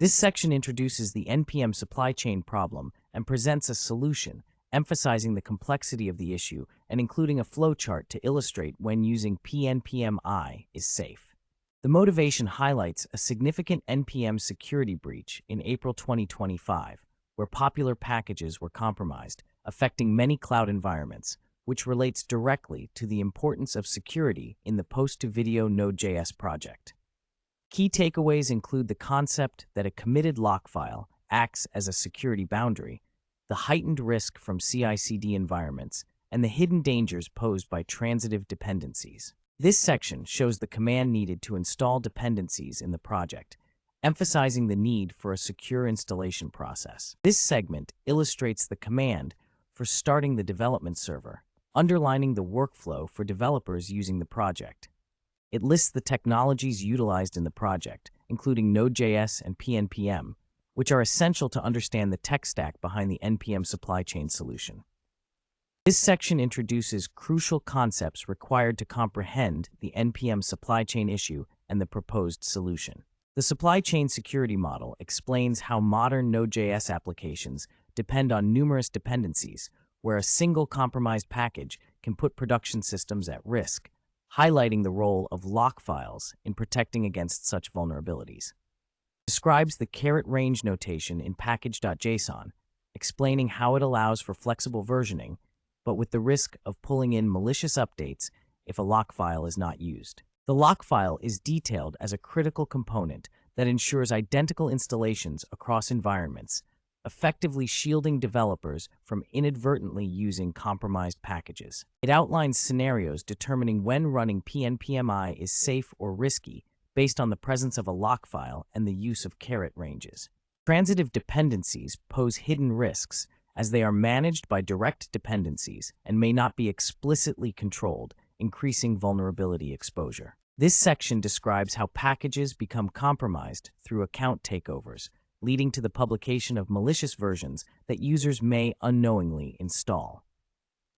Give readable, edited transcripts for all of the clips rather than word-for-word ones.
This section introduces the NPM supply chain problem and presents a solution, emphasizing the complexity of the issue and including a flowchart to illustrate when using pnpm is safe. The motivation highlights a significant NPM security breach in April 2025, where popular packages were compromised, affecting many cloud environments, which relates directly to the importance of security in the post-to-video Node.js project. Key takeaways include the concept that a committed lock file acts as a security boundary, the heightened risk from CI/CD environments, and the hidden dangers posed by transitive dependencies. This section shows the command needed to install dependencies in the project, emphasizing the need for a secure installation process. This segment illustrates the command for starting the development server, underlining the workflow for developers using the project. It lists the technologies utilized in the project, including Node.js and pnpm, which are essential to understand the tech stack behind the NPM supply chain solution. This section introduces crucial concepts required to comprehend the NPM supply chain issue and the proposed solution. The supply chain security model explains how modern Node.js applications depend on numerous dependencies, where a single compromised package can put production systems at risk, highlighting the role of lock files in protecting against such vulnerabilities. Describes the caret range notation in package.json, explaining how it allows for flexible versioning, but with the risk of pulling in malicious updates if a lock file is not used. The lock file is detailed as a critical component that ensures identical installations across environments, effectively shielding developers from inadvertently using compromised packages. It outlines scenarios determining when running pnpm is safe or risky based on the presence of a lock file and the use of caret ranges. Transitive dependencies pose hidden risks as they are managed by direct dependencies and may not be explicitly controlled, increasing vulnerability exposure. This section describes how packages become compromised through account takeovers, leading to the publication of malicious versions that users may unknowingly install.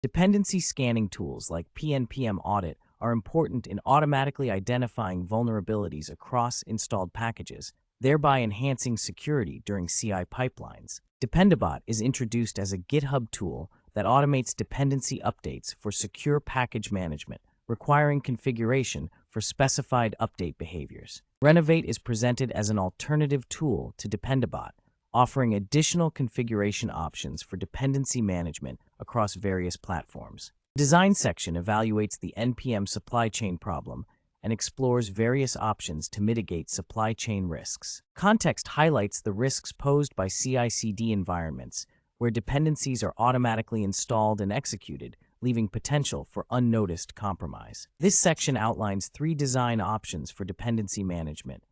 Dependency scanning tools like pnpm audit are important in automatically identifying vulnerabilities across installed packages, thereby enhancing security during CI pipelines. Dependabot is introduced as a GitHub tool that automates dependency updates for secure package management, requiring configuration for specified update behaviors. Renovate is presented as an alternative tool to Dependabot, offering additional configuration options for dependency management across various platforms. The design section evaluates the NPM supply chain problem and explores various options to mitigate supply chain risks. Context highlights the risks posed by CI/CD environments, where dependencies are automatically installed and executed, leaving potential for unnoticed compromise. This section outlines 3 design options for dependency management,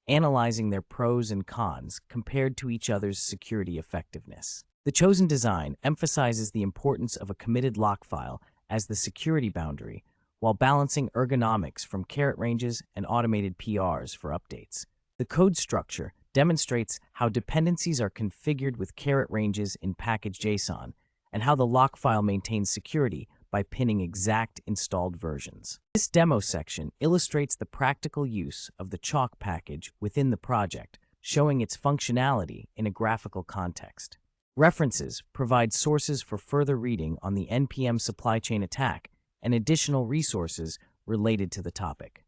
analyzing their pros and cons compared to each other's security effectiveness. The chosen design emphasizes the importance of a committed lock file as the security boundary, while balancing ergonomics from caret ranges and automated PRs for updates. The code structure demonstrates how dependencies are configured with caret ranges in package.json and how the lock file maintains security by pinning exact installed versions. This demo section illustrates the practical use of the chalk package within the project, showing its functionality in a graphical context. References provide sources for further reading on the NPM supply chain attack and additional resources related to the topic.